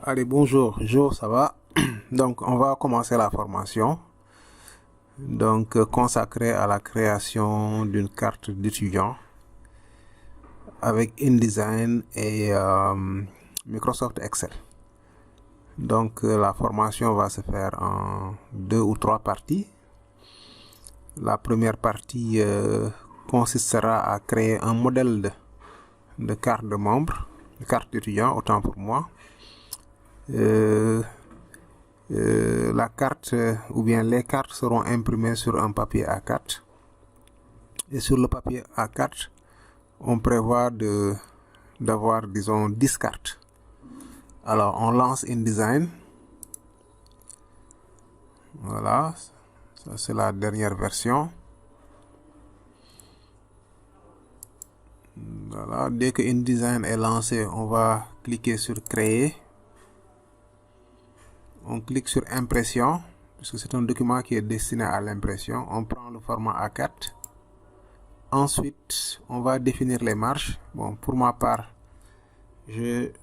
Allez, bonjour, ça va? Donc, on va commencer la formation. Donc, consacrée à la création d'une carte d'étudiant avec InDesign et Microsoft Excel. Donc, la formation va se faire en 2 ou 3 parties. La première partie consistera à créer un modèle de carte de membre, de carte d'étudiant, autant pour moi. La carte ou bien les cartes seront imprimées sur un papier A4 et sur le papier A4 on prévoit d'avoir disons 10 cartes. Alors on lance InDesign, voilà, ça c'est la dernière version. Voilà, dès que InDesign est lancé, on va cliquer sur créer. On clique sur impression, puisque c'est un document qui est destiné à l'impression. On prend le format A4. Ensuite, on va définir les marges. Bon, pour ma part, je vais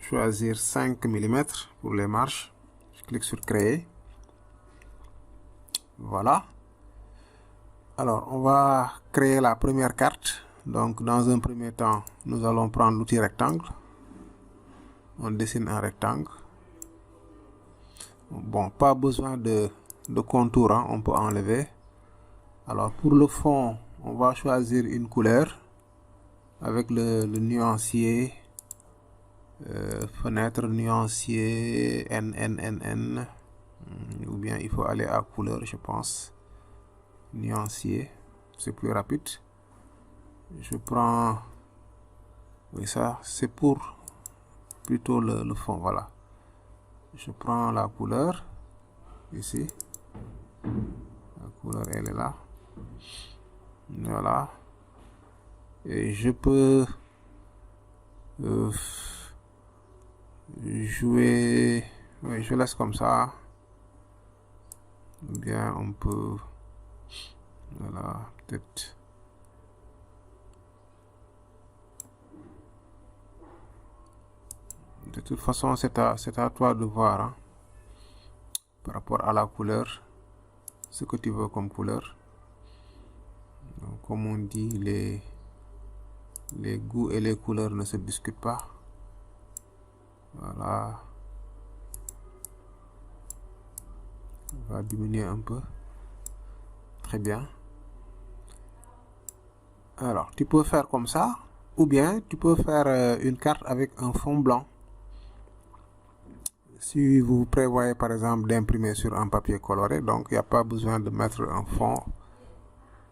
choisir 5 mm pour les marges. Je clique sur créer. Voilà. Alors, on va créer la première carte. Donc, dans un premier temps, nous allons prendre l'outil rectangle. On dessine un rectangle. Bon, pas besoin de contour, hein, on peut enlever. Alors pour le fond, on va choisir une couleur avec le nuancier, fenêtre nuancier NNNN, ou bien il faut aller à couleur, je pense. Nuancier, c'est plus rapide. Je prends, oui, ça c'est pour plutôt le fond, voilà. Je prends la couleur ici, la couleur elle est là, voilà, et je peux jouer, oui, je laisse comme ça, ou bien on peut, voilà, peut-être de toute façon c'est à toi de voir, hein, par rapport à la couleur, ce que tu veux comme couleur. Donc, comme on dit, les goûts et les couleurs ne se discutent pas. Voilà, on va diminuer un peu. Très bien. Alors tu peux faire comme ça, ou bien tu peux faire une carte avec un fond blanc. Si vous prévoyez par exemple d'imprimer sur un papier coloré, donc il n'y a pas besoin de mettre un fond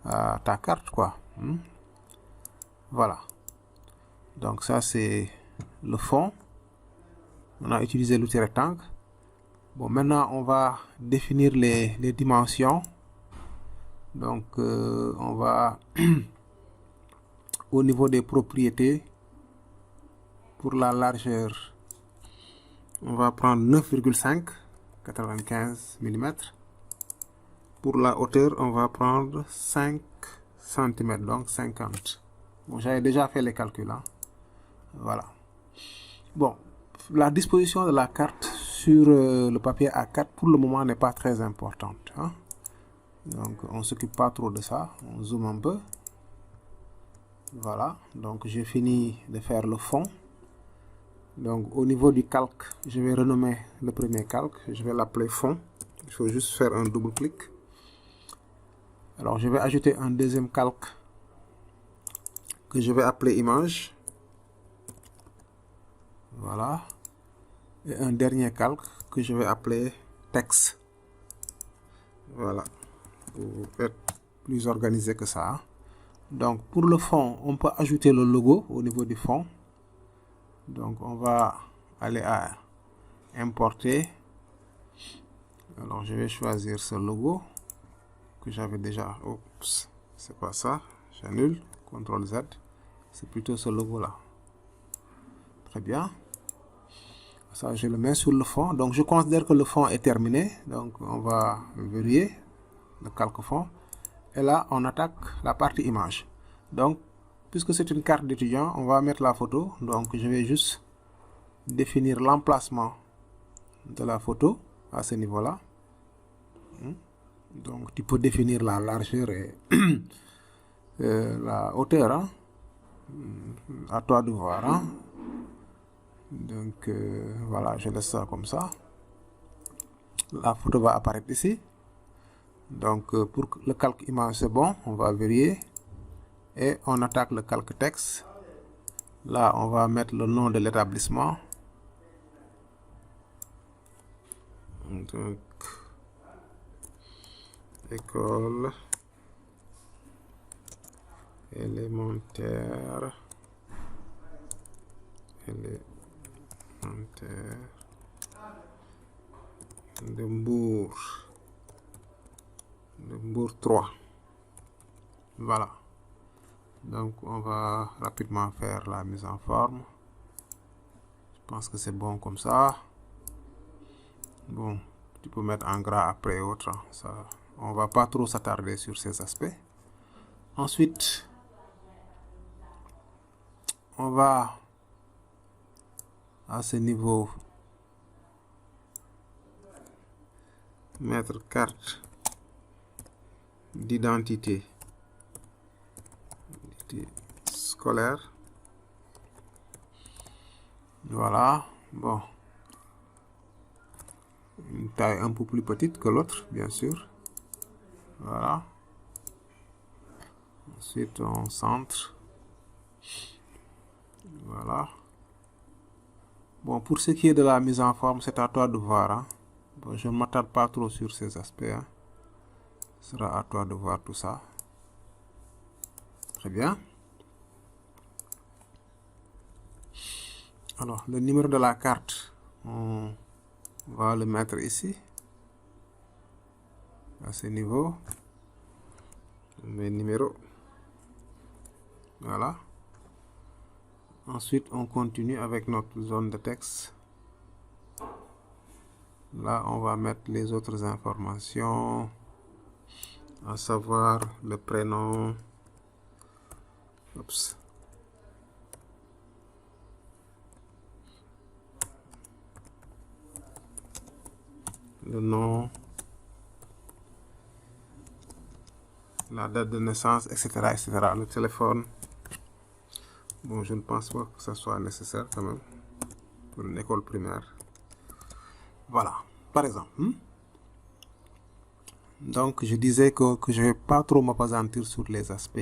à ta carte, quoi. Voilà. Donc ça c'est le fond. On a utilisé l'outil rectangle. Bon, maintenant on va définir les dimensions. Donc on va au niveau des propriétés, pour la largeur, on va prendre 9,5, 95 mm. Pour la hauteur, on va prendre 5 cm, donc 50. Bon, j'avais déjà fait les calculs, hein. Voilà. Bon, la disposition de la carte sur le papier A4 pour le moment n'est pas très importante, hein. Donc on ne s'occupe pas trop de ça. On zoome un peu. Voilà, donc j'ai fini de faire le fond. Donc au niveau du calque, je vais renommer le premier calque, je vais l'appeler fond. Il faut juste faire un double clic. Alors je vais ajouter un deuxième calque que je vais appeler image. Voilà. Et un dernier calque que je vais appeler texte. Voilà, pour être plus organisé que ça. Donc pour le fond, on peut ajouter le logo au niveau du fond. Donc on va aller à importer. Alors je vais choisir ce logo que j'avais déjà. Oups, c'est pas ça. J'annule. CTRL Z. C'est plutôt ce logo là. Très bien. Ça je le mets sur le fond. Donc je considère que le fond est terminé. Donc on va verrouiller le calque fond. Et là on attaque la partie image. Donc puisque c'est une carte d'étudiant, on va mettre la photo. Donc je vais juste définir l'emplacement de la photo à ce niveau-là. Donc tu peux définir la largeur et la hauteur, hein. À toi de voir, hein. Donc voilà, je laisse ça comme ça. La photo va apparaître ici. Donc pour le calque image c'est bon, on va vérifier et on attaque le calque texte. Là on va mettre le nom de l'établissement. Donc école élémentaire de Mbour 3. Voilà. Donc on va rapidement faire la mise en forme. Je pense que c'est bon comme ça. Bon, tu peux mettre en gras après autre, hein. Ça, on va pas trop s'attarder sur ces aspects. Ensuite, on va à ce niveau mettre carte d'identité scolaire. Voilà. Bon, une taille un peu plus petite que l'autre, bien sûr. Voilà. Ensuite on centre. Voilà. Bon, pour ce qui est de la mise en forme, c'est à toi de voir, hein. Bon, je ne m'attarde pas trop sur ces aspects, hein. Ce sera à toi de voir tout ça. Très bien. Alors, le numéro de la carte, on va le mettre ici, à ce niveau. Mes numéros. Voilà. Ensuite, on continue avec notre zone de texte. Là, on va mettre les autres informations, à savoir le prénom, le nom, la date de naissance, etc., etc. Le téléphone. Bon, je ne pense pas que ça soit nécessaire quand même pour une école primaire. Voilà, par exemple. Donc, je disais que je ne vais pas trop m'appesantir sur les aspects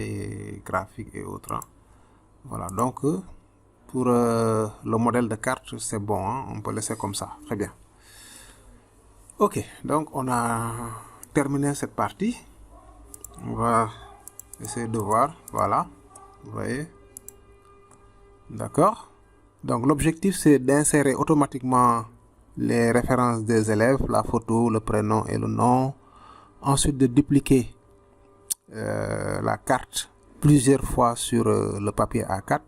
graphiques et autres, hein. Voilà, donc pour le modèle de carte, c'est bon, hein, on peut laisser comme ça. Très bien. Ok, donc on a terminé cette partie. On va essayer de voir. Voilà, vous voyez. D'accord. Donc l'objectif, c'est d'insérer automatiquement les références des élèves, la photo, le prénom et le nom. Ensuite, de dupliquer la carte plusieurs fois sur le papier A4,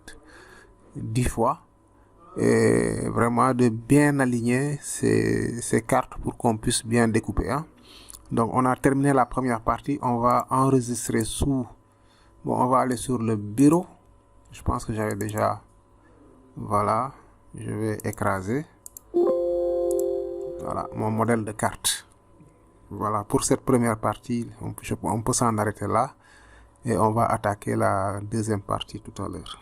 10 fois. Et vraiment de bien aligner ces cartes pour qu'on puisse bien découper, hein. Donc on a terminé la première partie. On va enregistrer sous, bon, on va aller sur le bureau. Je pense que j'avais déjà, voilà, je vais écraser, voilà, mon modèle de carte. Voilà, pour cette première partie, on peut s'en arrêter là et on va attaquer la deuxième partie tout à l'heure.